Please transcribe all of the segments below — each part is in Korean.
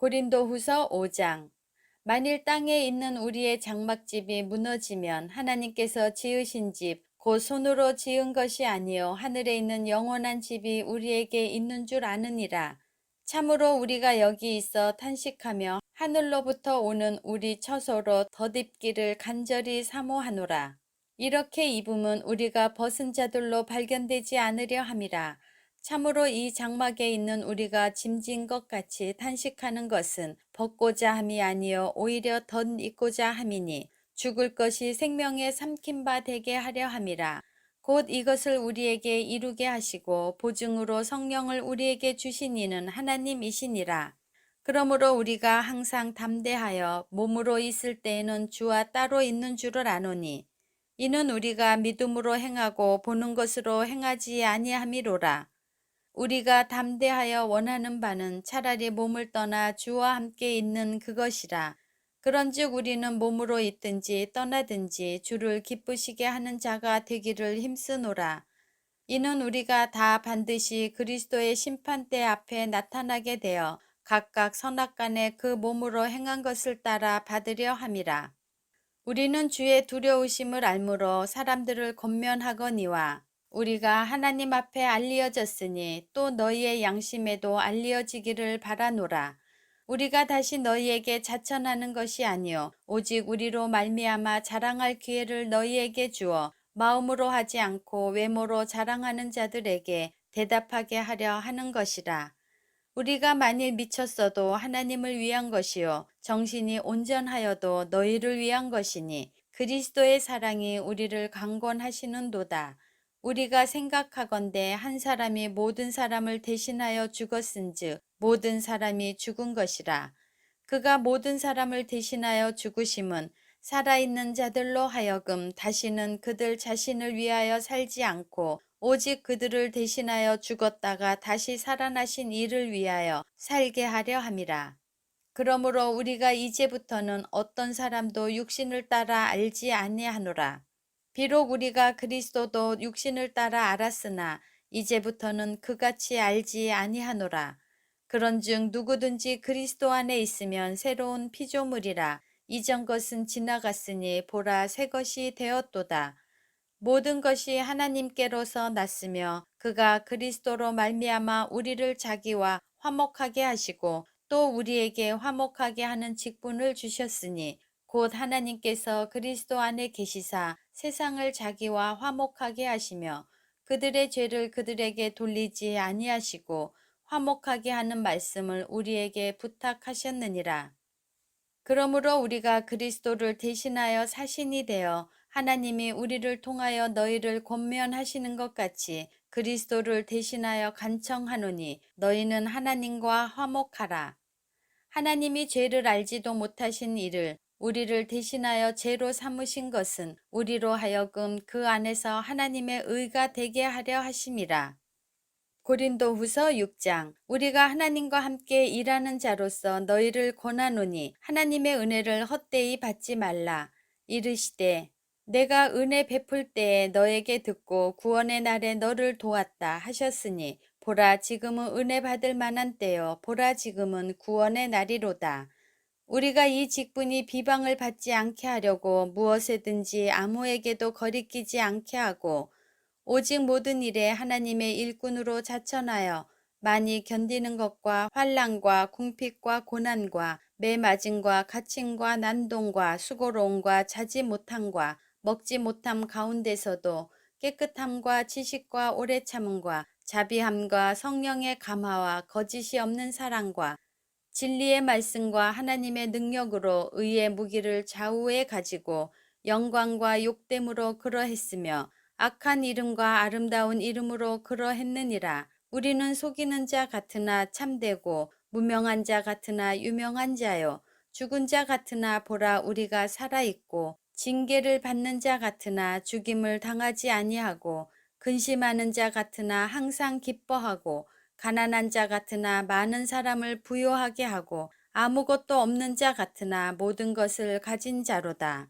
고린도후서 5장. 만일 땅에 있는 우리의 장막집이 무너지면 하나님께서 지으신 집, 곧 손으로 지은 것이 아니요 하늘에 있는 영원한 집이 우리에게 있는 줄 아느니라. 참으로 우리가 여기 있어 탄식하며 하늘로부터 오는 우리 처소로 덧입기를 간절히 사모하노라. 이렇게 입음은 우리가 벗은 자들로 발견되지 않으려 함이라. 참으로 이 장막에 있는 우리가 짐진 것 같이 탄식하는 것은 벗고자 함이 아니요 오히려 덧입고자 함이니 죽을 것이 생명에 삼킨 바 되게 하려 함이라. 곧 이것을 우리에게 이루게 하시고 보증으로 성령을 우리에게 주신 이는 하나님이시니라. 그러므로 우리가 항상 담대하여 몸으로 있을 때에는 주와 따로 있는 줄을 아노니 이는 우리가 믿음으로 행하고 보는 것으로 행하지 아니함이로라. 우리가 담대하여 원하는 바는 차라리 몸을 떠나 주와 함께 있는 그것이라. 그런즉 우리는 몸으로 있든지 떠나든지 주를 기쁘시게 하는 자가 되기를 힘쓰노라. 이는 우리가 다 반드시 그리스도의 심판대 앞에 나타나게 되어 각각 선악간에 그 몸으로 행한 것을 따라 받으려 함이라. 우리는 주의 두려우심을 알므로 사람들을 권면하거니와 우리가 하나님 앞에 알리어졌으니 또 너희의 양심에도 알리어지기를 바라노라. 우리가 다시 너희에게 자천하는 것이 아니요 오직 우리로 말미암아 자랑할 기회를 너희에게 주어 마음으로 하지 않고 외모로 자랑하는 자들에게 대답하게 하려 하는 것이라. 우리가 만일 미쳤어도 하나님을 위한 것이요 정신이 온전하여도 너희를 위한 것이니 그리스도의 사랑이 우리를 강권하시는도다. 우리가 생각하건대 한 사람이 모든 사람을 대신하여 죽었은즉 모든 사람이 죽은 것이라. 그가 모든 사람을 대신하여 죽으심은 살아있는 자들로 하여금 다시는 그들 자신을 위하여 살지 않고 오직 그들을 대신하여 죽었다가 다시 살아나신 이를 위하여 살게 하려 함이라. 그러므로 우리가 이제부터는 어떤 사람도 육신을 따라 알지 아니하노라. 비록 우리가 그리스도도 육신을 따라 알았으나 이제부터는 그같이 알지 아니하노라. 그런즉 누구든지 그리스도 안에 있으면 새로운 피조물이라. 이전 것은 지나갔으니 보라 새 것이 되었도다. 모든 것이 하나님께로서 났으며 그가 그리스도로 말미암아 우리를 자기와 화목하게 하시고 또 우리에게 화목하게 하는 직분을 주셨으니 곧 하나님께서 그리스도 안에 계시사 세상을 자기와 화목하게 하시며 그들의 죄를 그들에게 돌리지 아니하시고 화목하게 하는 말씀을 우리에게 부탁하셨느니라. 그러므로 우리가 그리스도를 대신하여 사신이 되어 하나님이 우리를 통하여 너희를 권면하시는 것 같이 그리스도를 대신하여 간청하노니 너희는 하나님과 화목하라. 하나님이 죄를 알지도 못하신 이를 우리를 대신하여 죄로 삼으신 것은 우리로 하여금 그 안에서 하나님의 의가 되게 하려 하심이라. 고린도후서 6장. 우리가 하나님과 함께 일하는 자로서 너희를 권하노니 하나님의 은혜를 헛되이 받지 말라. 이르시되 내가 은혜 베풀 때에 너에게 듣고 구원의 날에 너를 도왔다 하셨으니 보라 지금은 은혜 받을 만한 때요 보라 지금은 구원의 날이로다. 우리가 이 직분이 비방을 받지 않게 하려고 무엇에든지 아무에게도 거리끼지 않게 하고 오직 모든 일에 하나님의 일꾼으로 자천하여 많이 견디는 것과 환난과 궁핍과 고난과 매맞음과 갇힘과 난동과 수고로움과 자지 못함과 먹지 못함 가운데서도 깨끗함과 지식과 오래 참음과 자비함과 성령의 감화와 거짓이 없는 사랑과 진리의 말씀과 하나님의 능력으로 의의 무기를 좌우에 가지고 영광과 욕됨으로 그러했으며 악한 이름과 아름다운 이름으로 그러했느니라. 우리는 속이는 자 같으나 참되고 무명한 자 같으나 유명한 자요 죽은 자 같으나 보라 우리가 살아있고 징계를 받는 자 같으나 죽임을 당하지 아니하고 근심하는 자 같으나 항상 기뻐하고 가난한 자 같으나 많은 사람을 부요하게 하고 아무것도 없는 자 같으나 모든 것을 가진 자로다.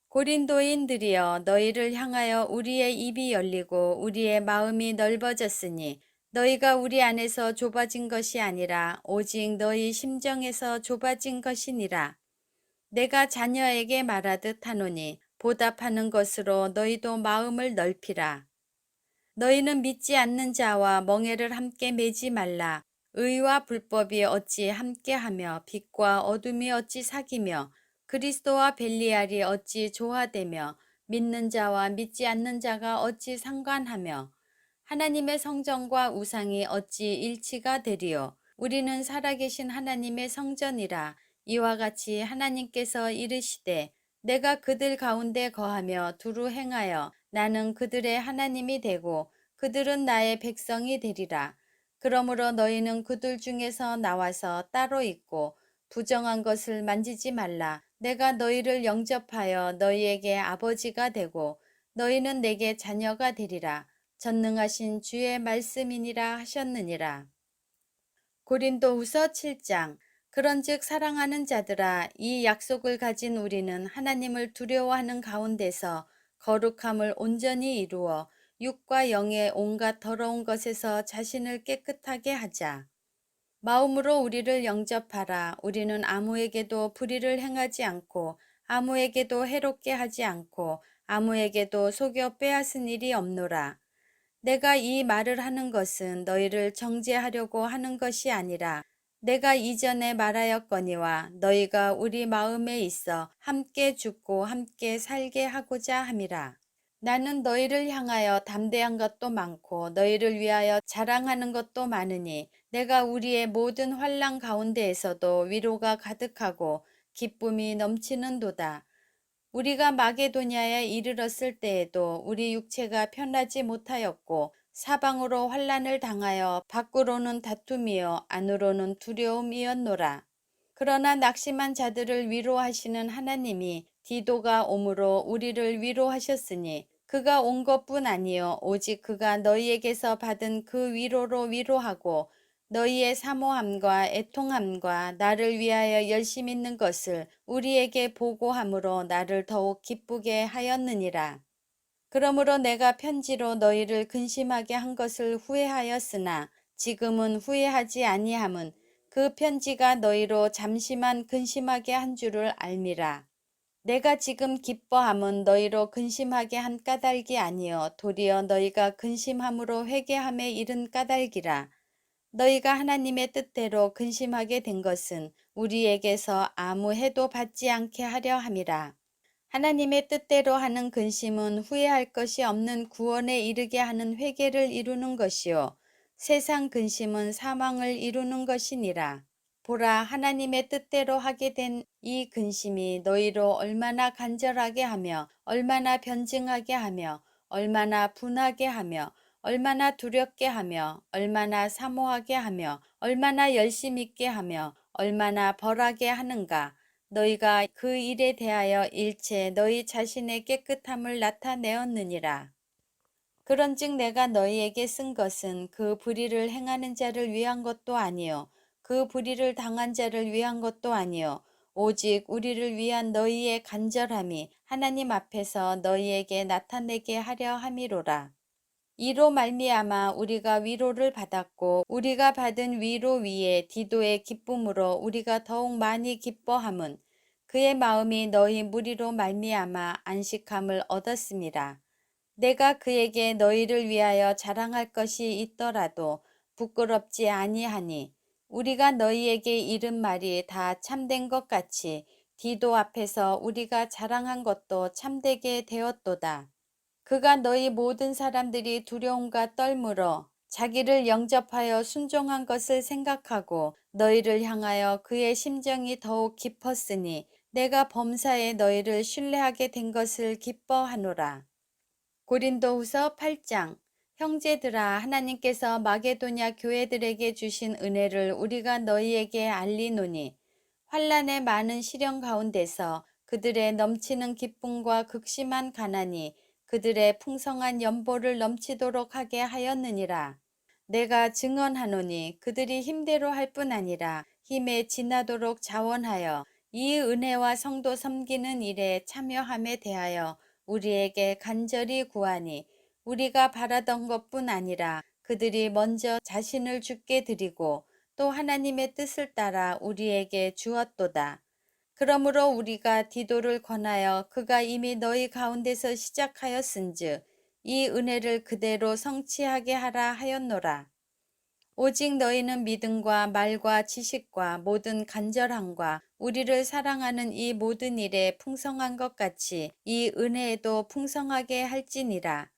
고린도인들이여 너희를 향하여 우리의 입이 열리고 우리의 마음이 넓어졌으니 너희가 우리 안에서 좁아진 것이 아니라 오직 너희 심정에서 좁아진 것이니라. 내가 자녀에게 말하듯 하노니 보답하는 것으로 너희도 마음을 넓히라. 너희는 믿지 않는 자와 멍에를 함께 매지 말라. 의와 불법이 어찌 함께하며 빛과 어둠이 어찌 사귀며 그리스도와 벨리알이 어찌 조화되며 믿는 자와 믿지 않는 자가 어찌 상관하며 하나님의 성전과 우상이 어찌 일치가 되리요. 우리는 살아계신 하나님의 성전이라. 이와 같이 하나님께서 이르시되 내가 그들 가운데 거하며 두루 행하여 나는 그들의 하나님이 되고 그들은 나의 백성이 되리라. 그러므로 너희는 그들 중에서 나와서 따로 있고 부정한 것을 만지지 말라. 내가 너희를 영접하여 너희에게 아버지가 되고 너희는 내게 자녀가 되리라. 전능하신 주의 말씀이니라 하셨느니라. 고린도후서 7장. 그런즉 사랑하는 자들아, 이 약속을 가진 우리는 하나님을 두려워하는 가운데서 거룩함을 온전히 이루어 육과 영의 온갖 더러운 것에서 자신을 깨끗하게 하자. 마음으로 우리를 영접하라. 우리는 아무에게도 불의를 행하지 않고 아무에게도 해롭게 하지 않고 아무에게도 속여 빼앗은 일이 없노라. 내가 이 말을 하는 것은 너희를 정죄하려고 하는 것이 아니라 내가 이전에 말하였거니와 너희가 우리 마음에 있어 함께 죽고 함께 살게 하고자 함이라. 나는 너희를 향하여 담대한 것도 많고 너희를 위하여 자랑하는 것도 많으니 내가 우리의 모든 환난 가운데에서도 위로가 가득하고 기쁨이 넘치는도다. 우리가 마게도냐에 이르렀을 때에도 우리 육체가 편하지 못하였고 사방으로 환난을 당하여 밖으로는 다툼이요 안으로는 두려움이었노라. 그러나 낙심한 자들을 위로하시는 하나님이 디도가 오므로 우리를 위로하셨으니 그가 온 것뿐 아니요 오직 그가 너희에게서 받은 그 위로로 위로하고 너희의 사모함과 애통함과 나를 위하여 열심 있는 것을 우리에게 보고함으로 나를 더욱 기쁘게 하였느니라. 그러므로 내가 편지로 너희를 근심하게 한 것을 후회하였으나 지금은 후회하지 아니함은 그 편지가 너희로 잠시만 근심하게 한 줄을 알미라. 내가 지금 기뻐함은 너희로 근심하게 한 까닭이 아니요 도리어 너희가 근심함으로 회개함에 이른 까닭이라. 너희가 하나님의 뜻대로 근심하게 된 것은 우리에게서 아무 해도 받지 않게 하려 함이라. 하나님의 뜻대로 하는 근심은 후회할 것이 없는 구원에 이르게 하는 회개를 이루는 것이요 세상 근심은 사망을 이루는 것이니라. 보라, 하나님의 뜻대로 하게 된 이 근심이 너희로 얼마나 간절하게 하며 얼마나 변증하게 하며 얼마나 분하게 하며 얼마나 두렵게 하며 얼마나 사모하게 하며 얼마나 열심 있게 하며 얼마나 벌하게 하는가. 너희가 그 일에 대하여 일체 너희 자신의 깨끗함을 나타내었느니라. 그런즉 내가 너희에게 쓴 것은 그 불의를 행하는 자를 위한 것도 아니요 그 불의를 당한 자를 위한 것도 아니요 오직 우리를 위한 너희의 간절함이 하나님 앞에서 너희에게 나타내게 하려 함이로라. 이로 말미암아 우리가 위로를 받았고 우리가 받은 위로 위에 디도의 기쁨으로 우리가 더욱 많이 기뻐함은 그의 마음이 너희 무리로 말미암아 안식함을 얻었습니다. 내가 그에게 너희를 위하여 자랑할 것이 있더라도 부끄럽지 아니하니 우리가 너희에게 이른 말이 다 참된 것 같이 디도 앞에서 우리가 자랑한 것도 참되게 되었도다. 그가 너희 모든 사람들이 두려움과 떨므로 자기를 영접하여 순종한 것을 생각하고 너희를 향하여 그의 심정이 더욱 깊었으니 내가 범사에 너희를 신뢰하게 된 것을 기뻐하노라. 고린도후서 8장. 형제들아, 하나님께서 마게도냐 교회들에게 주신 은혜를 우리가 너희에게 알리노니 환난의 많은 시련 가운데서 그들의 넘치는 기쁨과 극심한 가난이 그들의 풍성한 연보를 넘치도록 하게 하였느니라. 내가 증언하노니 그들이 힘대로 할 뿐 아니라 힘에 지나도록 자원하여 이 은혜와 성도 섬기는 일에 참여함에 대하여 우리에게 간절히 구하니 우리가 바라던 것뿐 아니라 그들이 먼저 자신을 주께 드리고 또 하나님의 뜻을 따라 우리에게 주었도다. 그러므로 우리가 디도를 권하여 그가 이미 너희 가운데서 시작하였은즉 이 은혜를 그대로 성취하게 하라 하였노라. 오직 너희는 믿음과 말과 지식과 모든 간절함과 우리를 사랑하는 이 모든 일에 풍성한 것 같이 이 은혜에도 풍성하게 할지니라.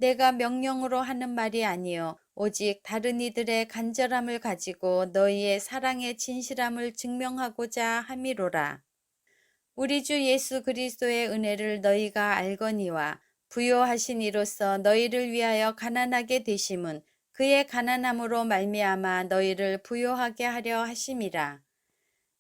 내가 명령으로 하는 말이 아니요 오직 다른 이들의 간절함을 가지고 너희의 사랑의 진실함을 증명하고자 함이로라. 우리 주 예수 그리스도의 은혜를 너희가 알거니와 부요하신 이로써 너희를 위하여 가난하게 되심은 그의 가난함으로 말미암아 너희를 부요하게 하려 하심이라.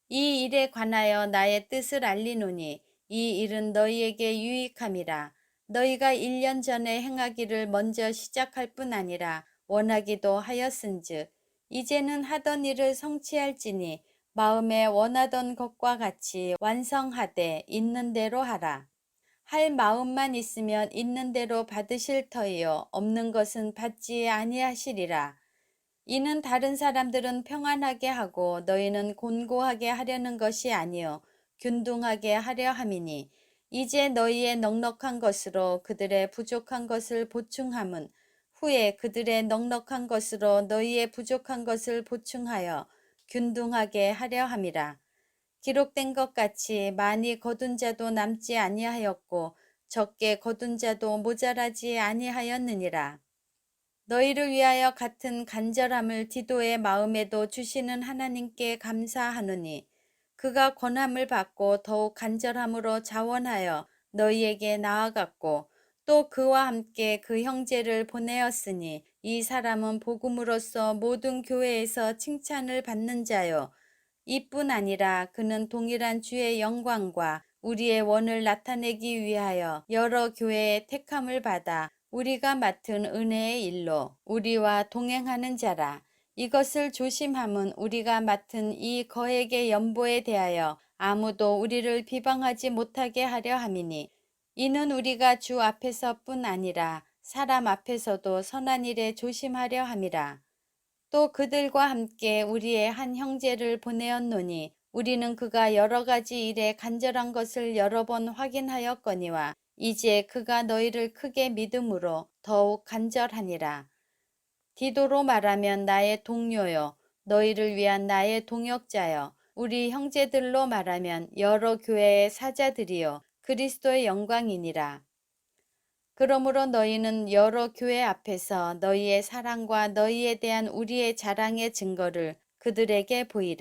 이 일에 관하여 나의 뜻을 알리노니 이 일은 너희에게 유익함이라. 너희가 1년 전에 행하기를 먼저 시작할 뿐 아니라 원하기도 하였은즉 이제는 하던 일을 성취할지니 마음에 원하던 것과 같이 완성하되 있는 대로 하라. 할 마음만 있으면 있는 대로 받으실 터이요 없는 것은 받지 아니하시리라. 이는 다른 사람들은 평안하게 하고 너희는 곤고하게 하려는 것이 아니요 균등하게 하려 함이니 이제 너희의 넉넉한 것으로 그들의 부족한 것을 보충함은 후에 그들의 넉넉한 것으로 너희의 부족한 것을 보충하여 균등하게 하려 함이라. 기록된 것 같이 많이 거둔 자도 남지 아니하였고 적게 거둔 자도 모자라지 아니하였느니라. 너희를 위하여 같은 간절함을 디도의 마음에도 주시는 하나님께 감사하노니 그가 권함을 받고 더욱 간절함으로 자원하여 너희에게 나아갔고 또 그와 함께 그 형제를 보내었으니 이 사람은 복음으로써 모든 교회에서 칭찬을 받는 자요 이뿐 아니라 그는 동일한 주의 영광과 우리의 원을 나타내기 위하여 여러 교회의 택함을 받아 우리가 맡은 은혜의 일로 우리와 동행하는 자라. 이것을 조심함은 우리가 맡은 이 거액의 연보에 대하여 아무도 우리를 비방하지 못하게 하려 함이니 이는 우리가 주 앞에서뿐 아니라 사람 앞에서도 선한 일에 조심하려 함이라. 또 그들과 함께 우리의 한 형제를 보내었노니 우리는 그가 여러 가지 일에 간절한 것을 여러 번 확인하였거니와 이제 그가 너희를 크게 믿음으로 더욱 간절하니라. 디도로 말하면 나의 동료요 너희를 위한 나의 동역자요 우리 형제들로 말하면 여러 교회의 사자들이요 그리스도의 영광이니라. 그러므로 너희는 여러 교회 앞에서 너희의 사랑과 너희에 대한 우리의 자랑의 증거를 그들에게 보이라.